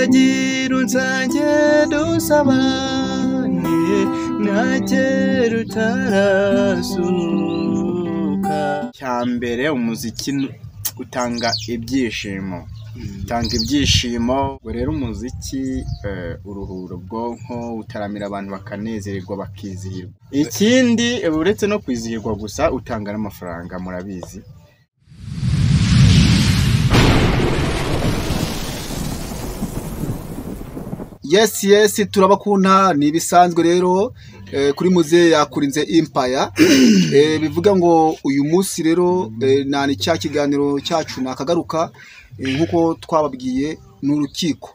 utagira unsange dusabane ntakera utarasuka. Cyambere umuziki utanga ibyishimo, utanga ibyishimo. Ngo rero umuziki uruhura ubwonko, utaramira abantu bakanezererwa bakizihirwa. Ikindi uretse no kwizihirwa gusa utanga n'amafaranga, murabizi. Yes turabakunda ni bisanzwe rero kuri muze yakurinze Empire bivuga ngo uyu munsi rero nani cya kiganiro cyacu nakagaruka nkuko twababwiye n'urukiko.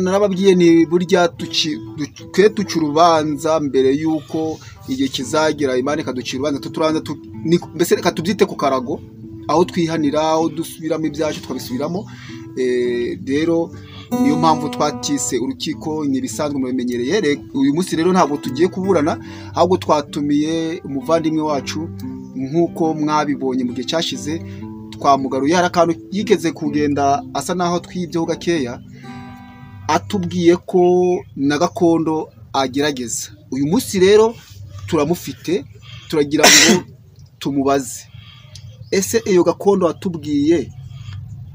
Narababwiye ni burya tucurubanza mbere yuko igihe kizagera Imana ikaducira urubanza tuturanza mbese reka tubyite ku karago aho twihanira, aho dusubiramo ibyacu twabisubiramo. Rero niyo mpamvu twatise urukiko ni bisanzwe mubimenyereye. Uyu munsi rero ntabwo tugiye kuburana, ahubwo twatumiye umuvandimwe wacu nkuko mwabibonye mu gihe cyashize. Twamugaruye hari akantu yigeze kugenda asa naho twibyeho gakeya, atubwiye ko na gakondo agerageza. Uyu munsi rero turamufite, turagira ngo tumubaze, ese iyo gakondo atubwiye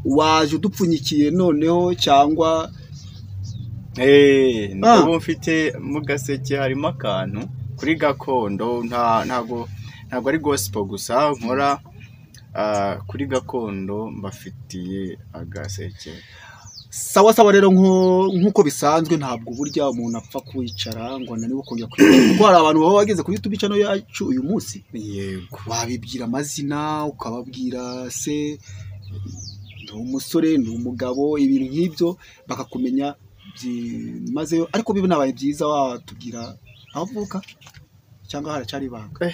waje udupfunyikiye noneho cyangwa ntabwo mfite mu gaseke harimo akantu kuri gakondo. Ntabwo ari gospel gusa nkora kuri gakondo, mbafitiye agaseke. Sawa rero nkuko bisanzwe ntabwo burya umuntu apfa kwicara ngo ananiwe kongera kwiga, kuko hari abantu baba bageze kuri YouTube channel yacu uyu munsi. Yego, wabibwira amazina ukababwira se umusore n'umugabo, ibintu nk'ibyo bakakumenya byimazeyo. Ariko bibe nabaye byiza watubwira avuka cyangwa haracyari banga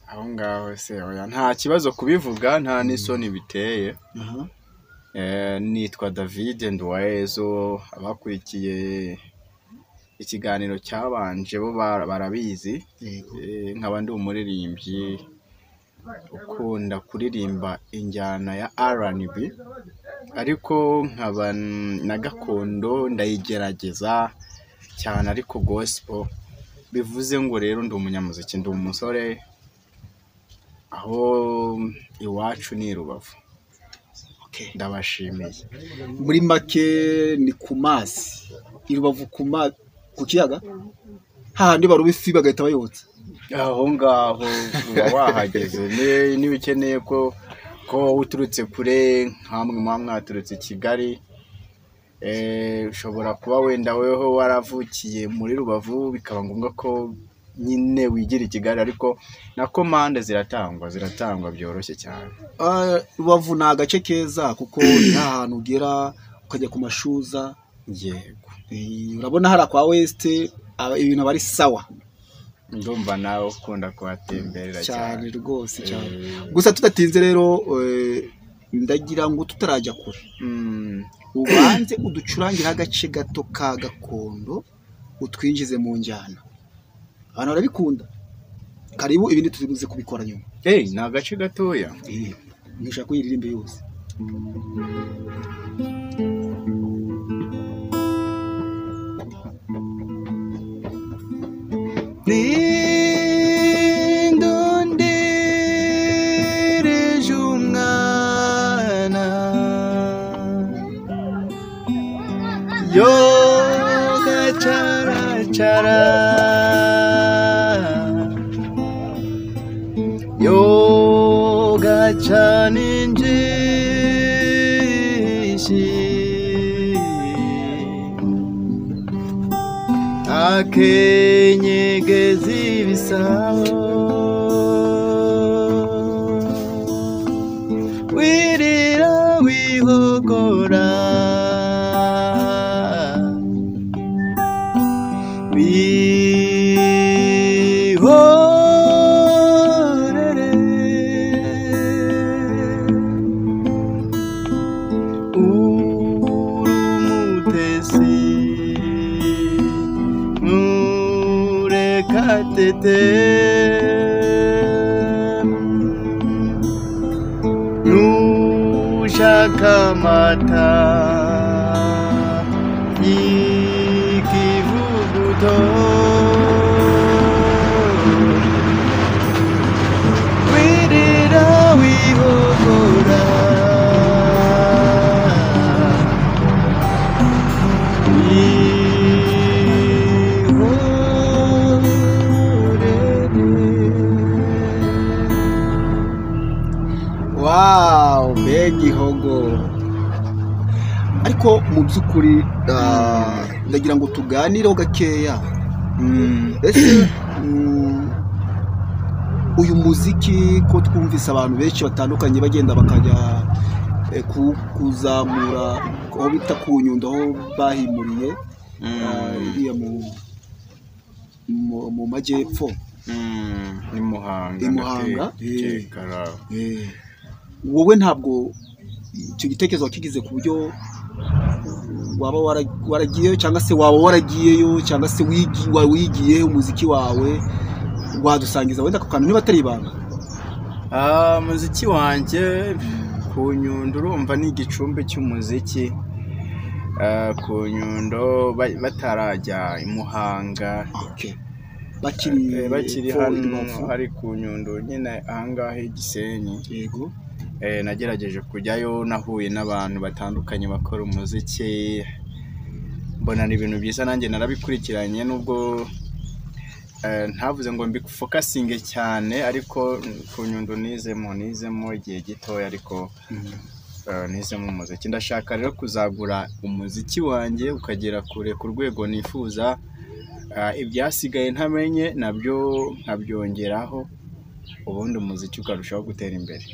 aho ngaho se. Oya, nta kibazo kubivuga, nta n'isoni biteye. Nitwa David Nduwayezu. Abakurikiye ikiganiro cyabanje bo barabizi. Nkaba ndi umuririmbyi ukunda kuririmba injyana ya R&B, ariko nkaba na gakondo ndayigerageza cyane, ariko gospel. Bivuze ngo rero ndi umunyamuziki, ndi umusore, aho iwacu ni Rubavu. Ndabashimiye. Muri make ni ku mazi i Rubavu, ku kiyaga hahandi baruba ifi bagahita bayotsa. Aho ngaho uba wahageze. Niba ukeneye ko uturutse kure nkamwe mwaturutse i Kigali, ushobora kuba wenda weho waravukiye muri Rubavu, bikaba ngombwa ko nyine wigira i Kigali, ariko na komande ziratangwa byoroshye cyane. Rubavu ni agace keza kuko nta hantu ugera ukajya ku mashuza. Yego, urabona hari kwa West ibintu bari sawa. Ndumva nawe ukunda kuhatemberera cyane rwose cyane. Gusa tudatinze rero ndagira ngo tutarajya kure ubanze uducurangira agace gato ka gakondo utwinjize mu njyana. Abantu barabikunda. Karibu ibindi tuzibuze kubikora nyuma. Ni agace gatoya. Nishaka kuyiririmba yose. Nindondereje umwana yoga cara yoga cyane injishi akenyegeza ibisabo wirira wihogora wihorere urumutesi murekatete nushaka amata ariko mu by'ukuri ndagira ngo tuganireho gakeya. Ese uyu muziki ko twumvise abantu benshi batandukanye bagenda bakajya kuzamura aho bita ku Nyundo, aho bahimuriye iriya mu majyepfo ni Muhanga. Wowe ntabwo icyo gitekerezo wakigize ku buryo waba waragiyeyo, cyangwa se waba waragiyeyo, cyangwa se wigiye umuziki wawe, wadusangiza wenda ku kantu niba atari ibanga? Umuziki wanjye ku Nyundo urumva ni igicumbi cy'umuziki. Ku Nyundo batarajya i Muhanga, bakiri hano hari ku Nyundo nyine ahangaha i Gisenyi. Yego. Nagerageje kujyayo, nahuye n'abantu batandukanye bakora umuziki, mbona ni ibintu byiza, nanjye narabikurikiranye nubwo ntavuze ngo mbifokasinge cyane, ariko ku Nyundo nizemo igihe gitoya, ariko nizemo umuziki. Ndashaka rero kuzagura umuziki wanjye ukagera kure ku rwego nifuza, ibyasigaye ntamenye nabyo nkabyongeraho, ubundi umuziki ukarushaho gutera imbere.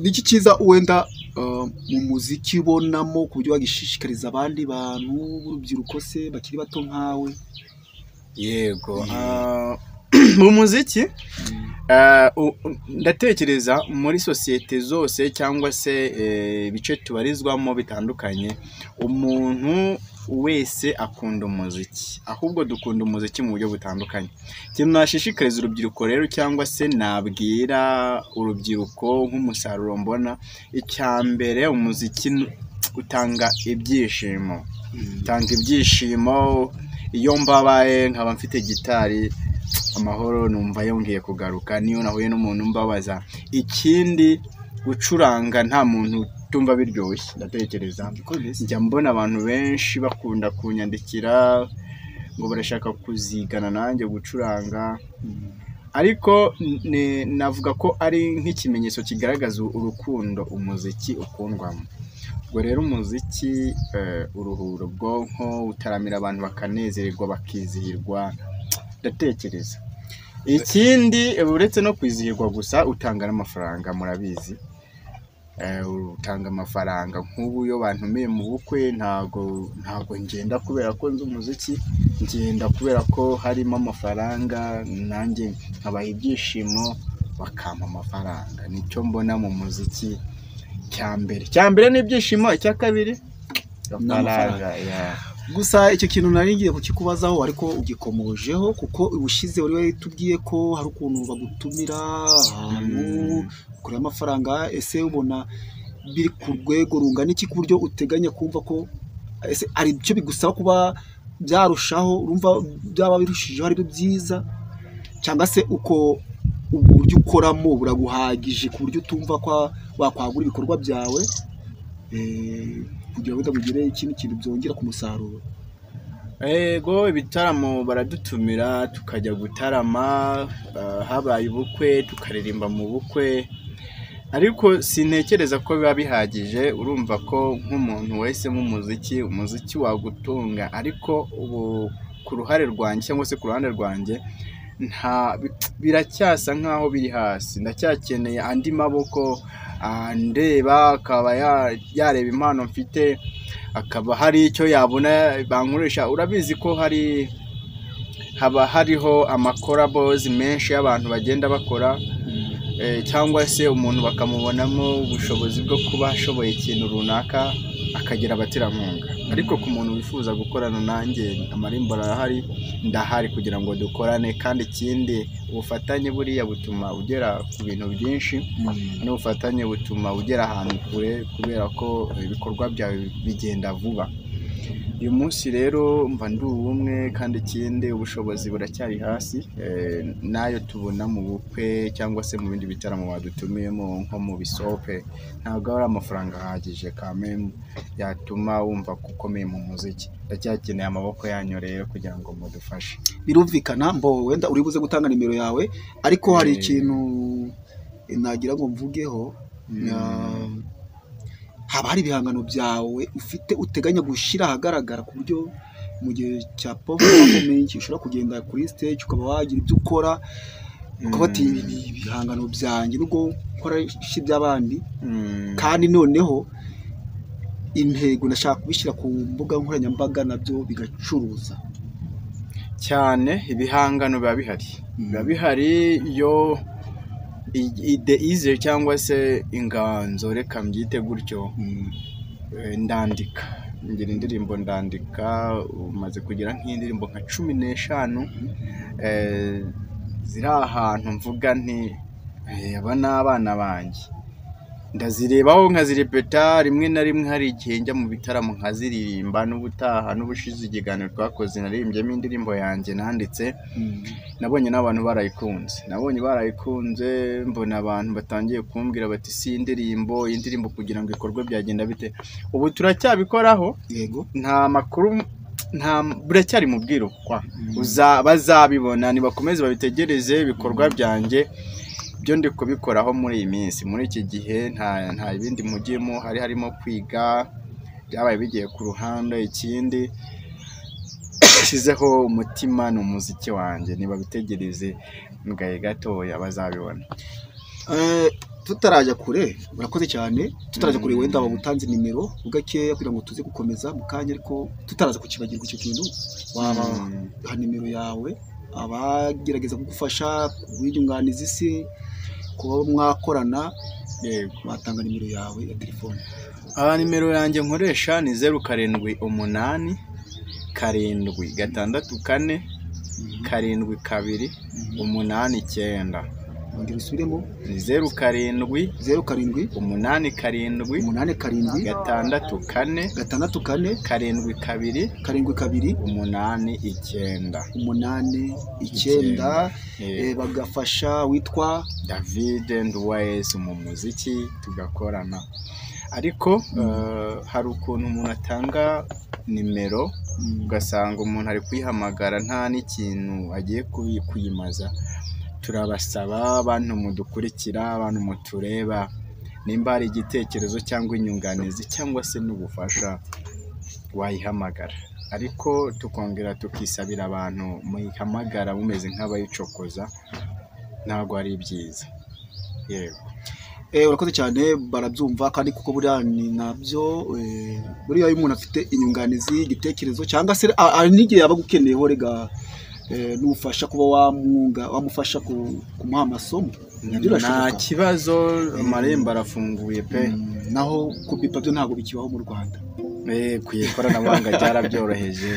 Niki cyiza wenda mu muziki ubonamo ku buryo wagishishikariza abandi bantu b'urubyiruko se bakiri bato nkawe? Yego, mu muziki ndatekereza muri sosiyete zose cyangwa se ibice tubarizwamo bitandukanye, umuntu wese akunda umuziki, ahubwo dukunda umuziki mu buryo butandukanye. Ikintu nashishikariza urubyiruko rero, cyangwa se nabwira urubyiruko nk'umusaruro mbona, icya mbere umuziki utanga ibyishimo. Iyo mbabaye nkaba mfite gitari, amahoro numva yongeye kugaruka. Niyo nahuye n'umuntu mbabaza. Ikindi, gucuranga nta muntu utumva biryoshye. Ndatekereza njya mbona abantu benshi bakunda kunyandikira ngo barashaka kuzigana nanjye gucuranga, ariko navuga ko ari nk'ikimenyetso kigaragaza urukundo umuziki ukundwamo. Ubwo rero umuziki uruhura ubwonko, utaramira abantu bakanezererwa bakizihirwa, ndatekereza. Ikindi, uretse no kwizihirwa gusa, utanga n'amafaranga, murabizi. Utanga amafaranga. Nk'ubu iyo bantumiye mu bukwe, ntago ngenda kubera ko nzi umuziki, ngenda kubera ko harimo amafaranga, nanjye nkabaha ibyishimo bakampa amafaranga. Nicyo mbona mu muziki cya mbere n'ibyishimo, icya kabiri amafaranga. Gusa icyo kintu nari ngiye kukikubazaho, ariko ugikomojeho, kuko ubushize wari tubwiye ko hari ukuntu bagutumira ahantu kuri amafaranga. Ese ubona biri ku rwego rungana iki, ku buryo uteganya kumva ko ese ari byo bigusaba kuba byarushaho, urumva byaba birushijeho ari byo byiza, cyangwa se uko uburyo ukoramo buraguhagije ku buryo utumva ko wakwagura ibikorwa byawe kugira ngo bigire ikindi kintu byongera ku musaruro? Yego, ibitaramo baradutumira tukajya gutarama, habaye ubukwe tukaririmba mu bukwe, ariko sintekereza ko biba bihagije. Urumva ko nk'umuntu wese umuziki wagutunga, ariko ubu ku ruhare rwanjye cyangwa se ku ruhande rwanjye biracyasa nkaho biri hasi. Ndacyakeneye andi maboko ndeba, akaba yareba impano mfite, akaba hari icyo yabona bankoresha. Urabizi ko haba hariho amakorabozi menshi y'abantu bagenda bakora, cyangwa se umuntu bakamubonamo ubushobozi bwo kuba ashoboye ikintu runaka, akagira abaterankunga. Ariko ku muntu wifuza gukorana nanjye, amarembo arahari, ndahari kugira ngo dukorane. Kandi ikindi, ubufatanye buriya butuma ugera ku bintu byinshi, n'ubufatanye butuma ugera ahantu kure, kubera ko ibikorwa byawe bigenda vuba. Uyu munsi rero mba ndi ubumwe, kandi ikindi, ubushobozi buracyari hasi. Nayo tubona mu bukwe cyangwa se mu bindi bitaramo badutumiyemo, nko mu bisope, ntabwo ari amafaranga ahagije kameme yatuma wumva ko ukomeye mu muziki. Ndacyakeneye amaboko yanyu rero kugira ngo mudufashe. Birumvikana. Wenda uri buze gutanga nimero yawe, ariko hari ikintu nagira ngo mvugeho. haba hari ibihangano byawe ufite uteganya gushyira ahagaragara ku buryo mu gihe cya performance ushobora kugenda kuri stage ukaba wagira ibyo ukora ukaba ati ibihangano byanjye nubwo nkora iby'abandi kandi noneho intego nashaka kubishyira ku mbuga nkoranyambaga nabyo bigacuruza cyane. Ibihangano biba bihari iyo ide ize cyangwa se inganzo reka mbyite gutyo. Ndandika ngira indirimbo ndandika umaze kugira nk'indirimbo nka 15 ziri ahantu mvuga nti aba n'abana banjye ndazirebaho nkazirepeta rimwe na rimwe. Hari igihe njya mu bitaramo nkaziririmba n'ubutaha n'ubushize ikiganiro twakoze naririmbyemo indirimbo yanjye nanditse. Nabonye n'abantu barayikunze mbona abantu batangiye kumbwira bati si indirimbo kugira ngo ikorwe byagenda bite. Ubu turacyabikoraho yego, nta makuru buracyari mu bwiro kwa bazabibona nibakomeze babitegereze ibikorwa byanjye byo ndi kubikoraho muri iyi minsi. Muri iki gihe nta ibindi mugiyemo, harimo kwiga byabaye bigiye ku ruhande. Ikindi shizeho umutima ni umuziki wanjye, nibabitegereze mugaye gatoya bazabibona. Tutarajya kure murakoze cyane, tutarajya kure wenda babutanze nimero ugakeya kugira ngo tuze gukomeza mu kanya, ariko tutaraza kukibagirwa icyo kintu waba ha nimero yawe abagerageza kugufasha kubinyunganiza isi kuba mwakorana batanga nimero yawe ya telefone. Nimero yanjye nkoresha ni 0788 764 72 89. Ongera usubiremo. Ni 07 87 84 664 72 89. Bagafasha witwa David and Wise mu muziki tugakorana. Ariko hari ukuntu umuntu atanga nimero ugasanga umuntu ari kwihamagara nta n'ikintu agiye kuyimaza. Turabasaba abantu mudukurikira, abantu mutureba, nimba hari igitekerezo cyangwa inyunganizi cyangwa se n'ubufasha wayihamagara. Ariko tukongera tukisabira abantu muyihamagara mumeze nk'abayicokoza, ntabwo ari byiza. Yego. Urakoze cyane, barabyumva kandi kuko buriya ni nabyo buriya iyo umuntu afite inyunganizi igitekerezo cyangwa se n'igihe yaba gukeneyeho rega n'ufasha kuba wamufasha kumuha amasomo nta kibazo, amarembo arafunguye pe. Naho kubipa byo ntabwo bikibaho mu Rwanda. Ikoranabuhanga ryarabyoroheje.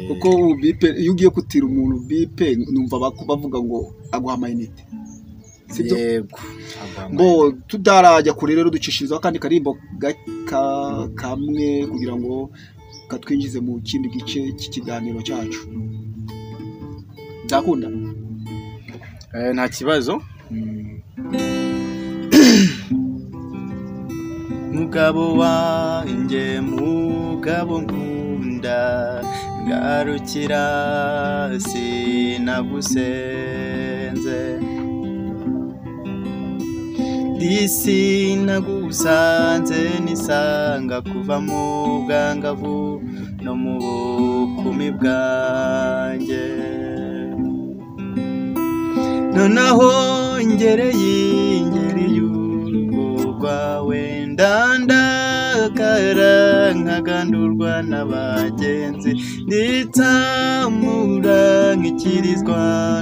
Kuko bipe iyo ugiye kutira umuntu bipe numva bavuga ngo aguha amayinite. Yego. Bo tudarajya kure rero ducishirizaho kandi karimbo kamwe kugira ngo katwinjize mu kindi gice cy'ikiganiro cyacu. Ndakunda. Nta kibazo. Mugabo wanjye mugabo nkunda, garukira sinagusenze, disi nagusanze nisanga kuva mu bwangavu no mu bukumi bwanjye. Nonaho ngereye urugo rwawe ndandakara nkagandurwa n'abagenzi, nditsamura nkikirizwa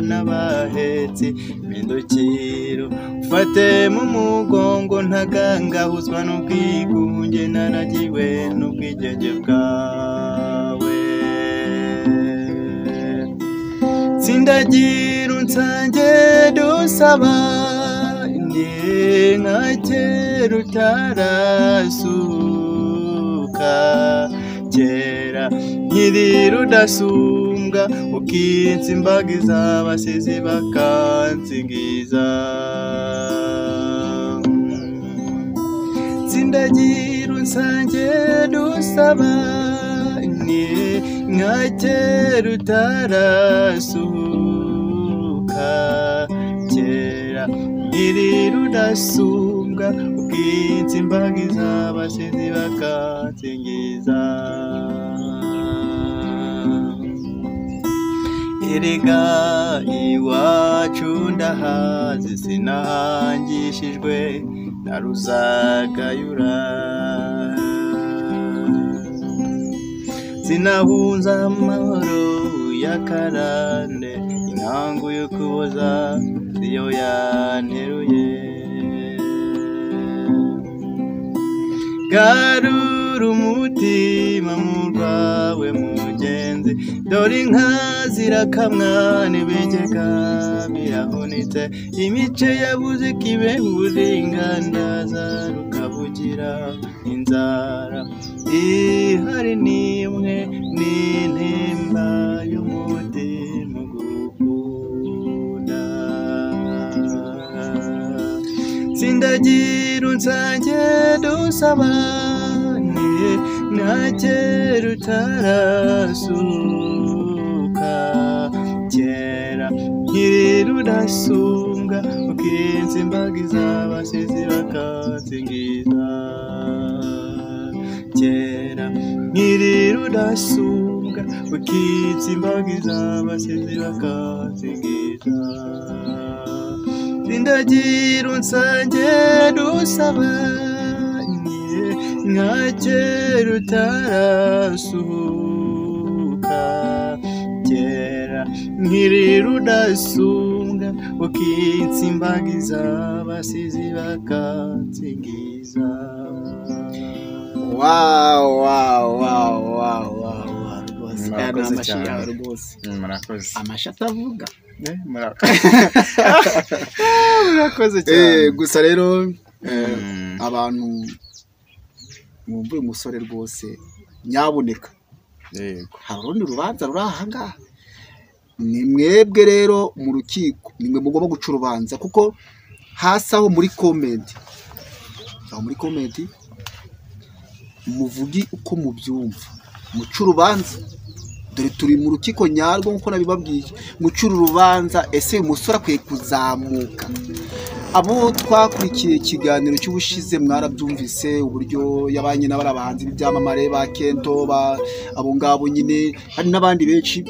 n'abahetsi b'indukiro. Ufate mu mugongo ntagangahuzwa n'ubwigunge, naragiwe n'ubwigenge bwawe. Sindagira unsange dusaba nka kera utarasuka, kera nkiri rudasumbwa ukinsimbagiza, abasizi bakansingiza. Sindagira unsange dusaba nka kera utarasuka, kera nkiri rudasumbwa ukinsimbagiza abasizi bakansingiza. Erega iwacu ndahazi sinahangishijwe na Ruzagayura, sinahunza amahoro y'akarande, inkangu yo kuboza siyo yanteruye. Garura umutima mu rwawe mugenzi, dore inka zirakamwa n'ibigega birahunitse, imice yabuze kibehura ingandaza rukavugira inzara, ihari nimwe n'intimba y'umutima gukunda. Sindagira unsange dusabane, nakera utarasuka, kera nkiri rudasumbwa, ukinsimbagiza abasizi bakansingiza. Kera nkiri rudasumbwa, ukinsimbagiza abasizi bakansingiza. Sindagira unsange dusabanye, nkakera utarasuka, kera nkiri rudasumbwa, ukinsimbagiza abasizi bakansingiza. Wow, wow, wow, wow, wow. Murakoze cyane. Rwose Murakoze. amashi atavuga. Murakoze cyane. Gusa rero abantu mwumva uyu musore rwose nyaboneka, Yego. hari urundi rubanza ruri aha ngaha. Ni mwebwe rero mu rukiko, ni mwe mugomba guca urubanza, kuko hasi aho muri komenti, muvugi uko mubyumva, muca urubanza. Dore turi mu rukiko nyarwo nkuko nabibabwiye, mucura urubanza. Ese uyu musore akwiye kuzamuka? Abo twakurikiye ikiganiro cy'ubushize mwarabyumvise uburyo yabanye n'abari abahanzi b'ibyamamare ba Kento, abo ngabo nyine, hari n'abandi benshi.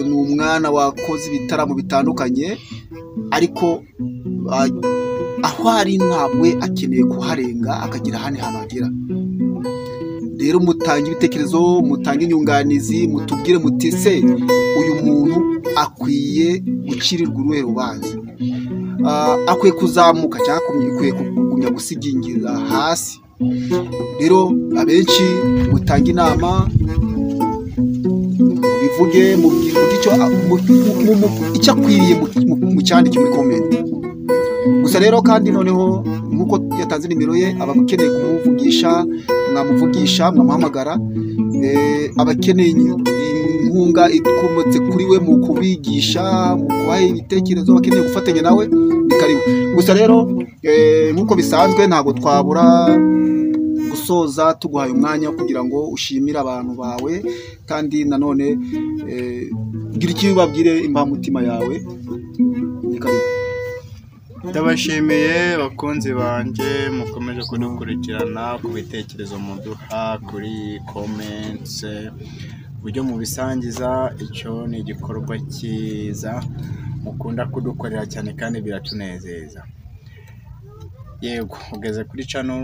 Ni umwana wakoze ibitaramo bitandukanye, ariko aho ari ntabwo akeneye kuharenga akagira ahandi hantu agera. Rero mutange ibitekerezo, mutange inyunganizi, mutubwire muti se uyu muntu akwiye gucirirwa uruhe rubanza? Akwiye kuzamuka cyangwa akwiye kugumya gusigingira hasi? Rero abenshi mutange inama, bivuge icyo akwiriye mu cyandike muri komenti. Gusa rero kandi noneho nkuko yatanze nimero ye, abakeneye kumuvugisha mwamuvugisha, mwamuhamagara. Abakeneye inkunga ikomotse kuri we mu kubigisha, mu kubaha ibitekerezo, bakeneye gufatanya nawe, ni karibu. Gusa rero nkuko bisanzwe ntabwo twabura gusoza tuguhaye umwanya kugira ngo ushimire abantu bawe, kandi nanone gira icyo ubabwire imbamutima yawe, ni karibu. Ndabashimiye bakunzi banjye, mukomeje kudukurikirana ku bitekerezo muduha kuri comments, uburyo mubisangiza. Icyo ni igikorwa cyiza mukunda kudukorera cyane kandi biratunezeza. Yego, ugeze kuri channel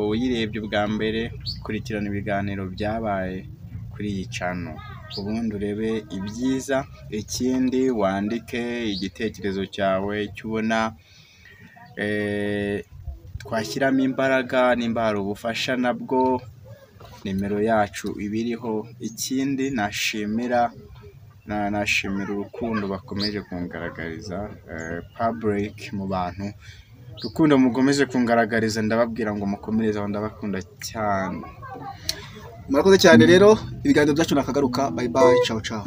uyirebye ubwa mbere, kurikirana ibiganiro byabaye kuri iyi channel, ubundi urebe ibyiza. Ikindi wandike igitekerezo cyawe cyubona twashyiramo imbaraga, nimba hari ubufasha nabwo nimero yacu ibiriho. Ikindi nashimira urukundo bakomeje kungaragariza, public mu bantu, urukundo mukomeje kungaragariza, ndababwira ngo mukomereze aho, ndabakunda cyane. Murakoze cyane rero, ibiganiro byacu nakagaruka. Bye bye, ciao ciao.